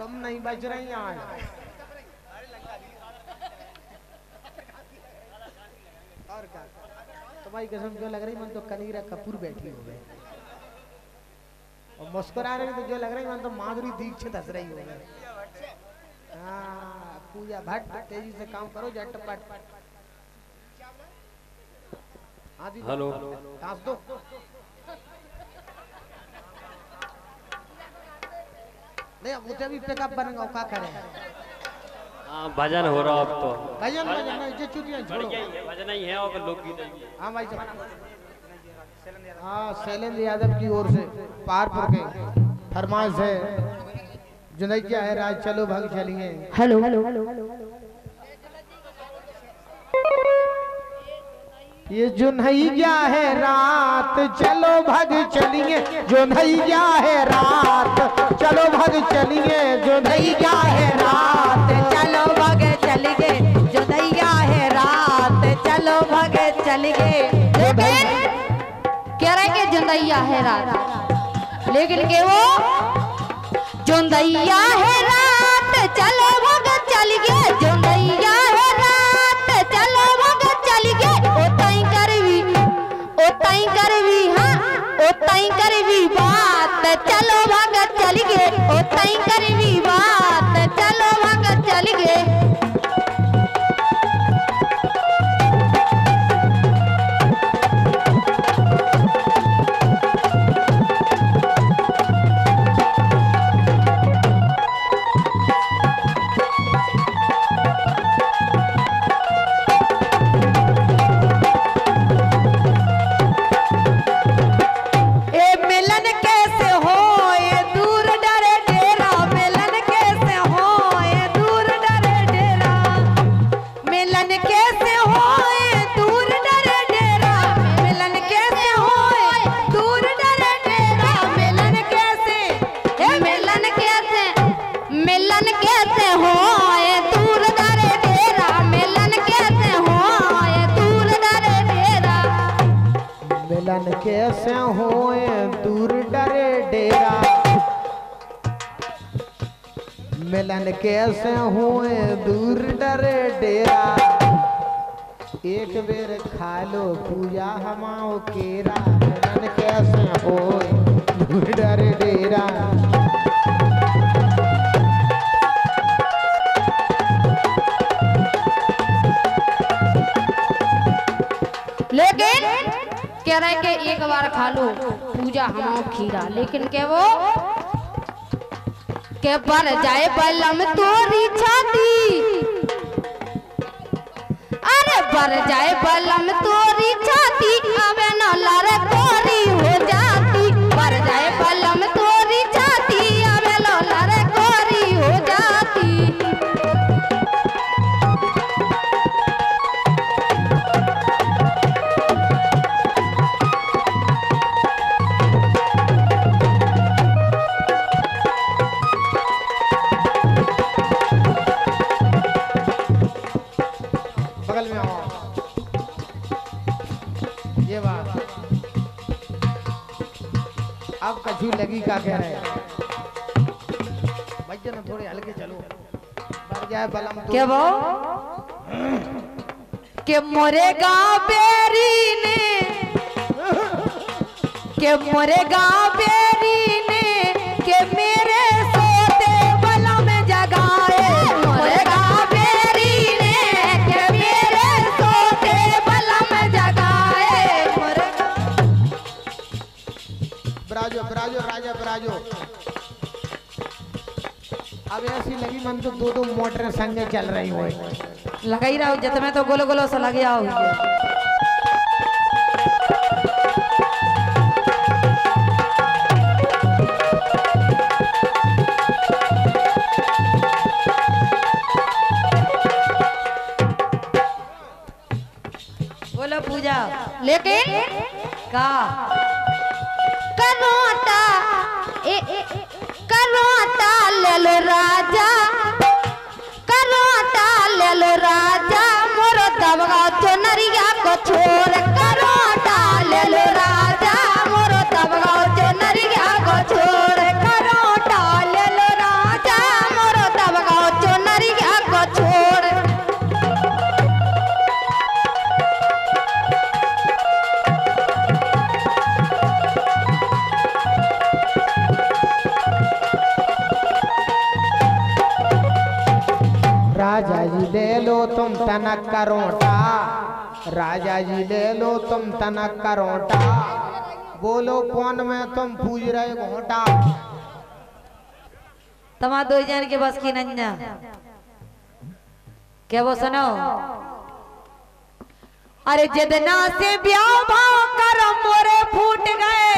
तुम नहीं बच रही आज। और क्या तुम्हारी कसम जो लग रही मन तो कनीरा कपूर बैठी हो गए और मुस्कुरा रही तो जो लग रही मन तो माधुरी दीक्षित हंस रही हो गए। हाँ पूजा भट्ट तेजी से काम करो झटपट। हेलो टांस दो। नहीं मुझे भी पिकअप बनेगा क्या करें। हाँ भजन हो रहा अब तो। भजन भजन जो चुटियां छोड़ो भजन ही है और लोकगीत। हाँ भाई साहब। हाँ शैलेंद्र यादव की ओर से पारपुर के फरमाइश है जुनैया है राज चलो भाग चलिए। हेलो ये जुनैया है रात चलो भाग चलिए। जुनैया है रात चलो भाग चलिए। जुनैया है रात चलो भाग चलिए। जुनैया है रात चलो भाग चलिए। लेकिन कह रहे कि जुनैया है रात लेकिन के वो जुनैया है रात चलो भाग चलिए। जुनैया है रात चलो भाग चलिए। ओ ताई करवी बात चलो भाग चलिए। ओ ताई करवी बात चलो भाग चलिए। कैसे होए दूर डरे डेरा। मिलन कैसे होए दूर डरे डेरा। एक बेर खा लो पूजा हमाओ केरा। मिलन कैसे होए दूर डरे डेरा। लेकिन कह रहे कि एक बार खा लो पूजा हमाओ खीरा। लेकिन के वो के पर जाए बलम तोरी छाती। अरे पर जाए बलम तोरी छाती अबे न लड़ कोरी हो जाती। पर जाए बलम तोरी छाती अबे न लड़ कोरी हो जाती। अब कछु लगी का कह रहे हैं भैया ना थोड़े हल्के चलो बढ़ जाए बलम तो। क्या वो के मोरे गांव बेरी ने के मोरे गांव बेरी ने के मेरे सोते बलम जगाए। मोरे गांव बेरी ने के मेरे सोते बलम जगाए। बराजो बराजो राजा बराजो। अब ऐसी लगी मन तो दो मोटर संगे चल रही हो। लगा ही रहा जत में तो गोलो गोलो सा लग गया। बोलो पूजा। लेकिन का करोटा करोटा ले लो राजा। करोटा ले लो राजा मोरो दबगा तो नरिया को छोड़। करोटा ले लो राजा मोरो दबगा तो नरिया को छोड़। करोटा ले लो राजा ले लो तुम तनक का रोटा, राजा जी ले लो तुम तनक का रोटा, बोलो कौन में तुम पूज रहे घोटा। तमा दो जन के बस की नन्या क्या वो सुनो। अरे जितना से ब्याह भाव कर मोरे फूट गए,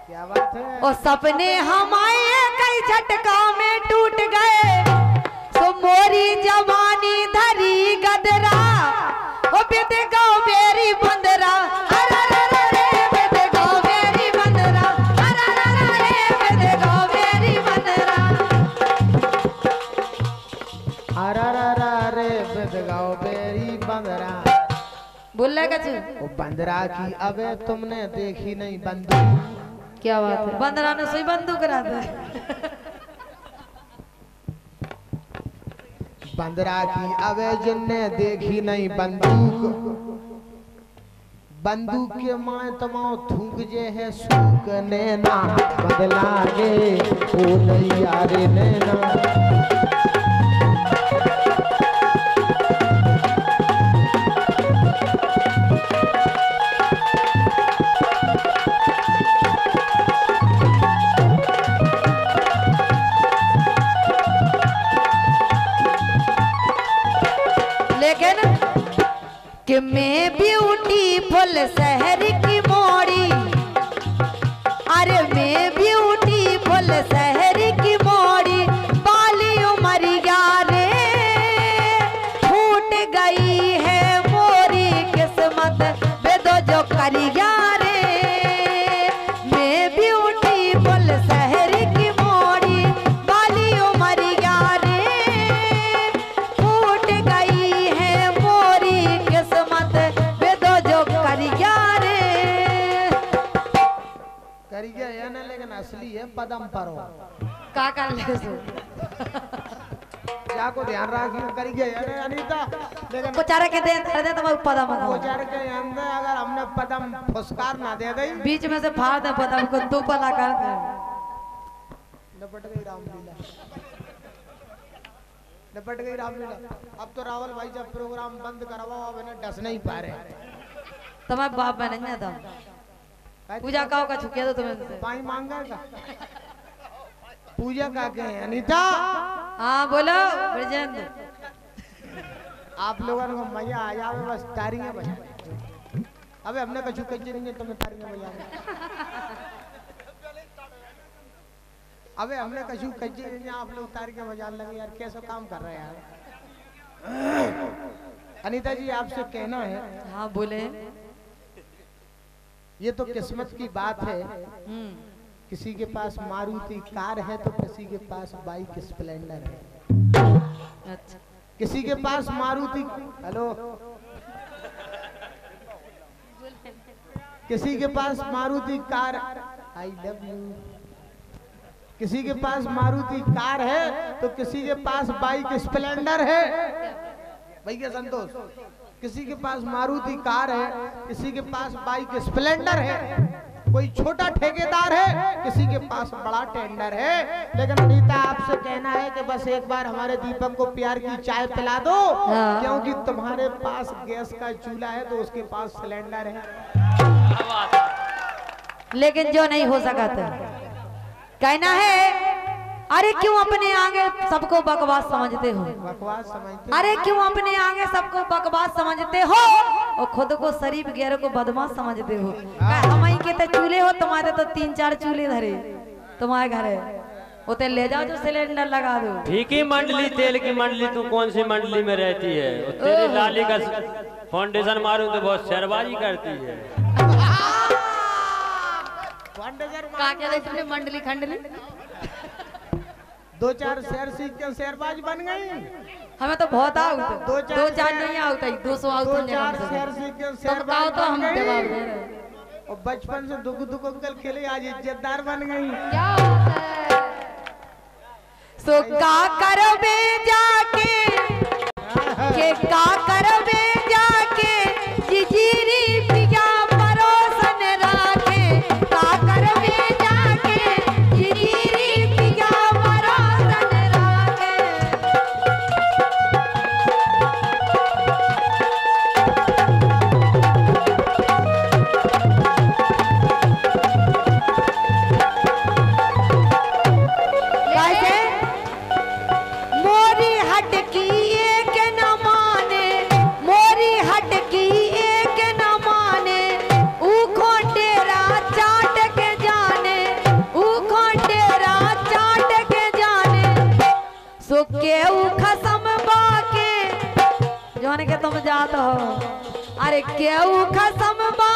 क्या बात है? और सपने हमारे कई झटका में टूट गए। तो मोरी जवानी धरी गदरा, ओ बिद गाँव बेरी बंदरा, अरे बिद गाँव बेरी बंदरा, अरे बिद गाँव बेरी बंदरा। अरे बिदगाओ बेरी बंदरा। बोल रहा कछु? वो बंदरा की अबे तुमने देखी नहीं बंदूक। क्या बात है? बंदरा ने सोई बंदूक रहता है। बंदरा की अबे जिनने देखी नहीं बंदूक, बंदूक के माए तमाओ थूक जे है सूक नैना, बदला गे ओ नैया रे नैना। कि मैं ब्यूटीफुल शहर की मोड़ी, अरे मैं ब्यूटीफुल शहर की मोड़ी, बाली उमरिया रे फूट गई है मोरी किस्मत बेदो जो करिया रे। मैं ब्यूटीफुल शहर की मोड़ी, बाली उमरिया रे फूट गई है मोरी किस्मत बेदो जो करिया रे। करिया है ना, लेकिन असली है पदम परो। का कर ले सो क्या को ध्यान रखियो, करिया है ना अनीता, लेकिन कोचारे के दे दे तो पदम कोचार के अंदर अगर हमने पदम फुसकार ना दे दई, बीच में से फाड़ दे पदम को, दो पला कर दे। लपट गई रामलीला, लपट गई रामलीला। अब तो रावल भाई जब प्रोग्राम बंद करवाओ, अब इन्हें डस नहीं पा रहे। तुम्हारे बाप में नहीं था पूजा काओ का छुके दो तुम्हें से। पाई मांगा का पूजा का के हैं अनीता। हाँ बोलो ब्रजेंद्र। आप लोगों को मजा आ जावे, बस तारियां बजा। अबे हमने कछु कच्चे नहीं, तुम्हें तारियां बजा। अबे हमने कछु कच्चे नहीं, आप लोग तारियां बजाने लगे यार, कैसा काम कर रहे हैं यार। अनीता जी आपसे कहना है। हाँ बोले। ये तो किस्मत की बात है, किसी के पास मारुति कार है तो किसी के पास बाइक स्प्लेंडर है। अच्छा। किसी के पास मारुति, हेलो, किसी के पास Maruti car, I love you, किसी के पास मारुति कार है तो किसी के पास बाइक स्प्लेंडर है। भैया संतोष, किसी के पास मारुति कार है, किसी के पास बाइक स्प्लेंडर है, कोई छोटा ठेकेदार है, किसी के पास बड़ा टेंडर है। लेकिन अनीता आपसे कहना है कि बस एक बार हमारे दीपक को प्यार की चाय पिला दो। हाँ। क्योंकि तुम्हारे पास गैस का चूल्हा है तो उसके पास सिलेंडर है। लेकिन जो नहीं हो सका था कहना है, अरे क्यों अपने आगे सबको बकवास समझते हो? बकवास समझते? अरे क्यों अपने आगे सबको बकवास समझते हो और खुद को शरीफ गैर को बदमाश समझते हो? हम के तो चूल्हे हो, तुम्हारे तो 3-4 चूल्हे धरे तुम्हारे घर है, उते ले जाओ जो सिलेंडर लगा दो। फीकी मंडली, तेल की मंडली, तू कौन सी मंडली में रहती है? तेरी लाली का फाउंडेशन मारूं तो बहुत शेरबाजी करती है। का क्या तुमने मंडली खंडली? 2-4 शेर सीख के शेरबाज बन गई। हमें तो बहुत आउट, 2-4 नहीं आउट है, 200 आउट। 2-4 शेर सीख के शेरबाज तो हम बन जवाब दे गई। रहे। और बचपन से दुख दुख अंकल खेले, आज इज्जतदार बन गई। क्या बात है? सो का करबे जाके, के का करबे जाके, जिजीरी पिया परोसन राखे, का करबे जाके, जिजीरी पिया परोसन राखे। बन के तुम जात हो। अरे केहू खसम बा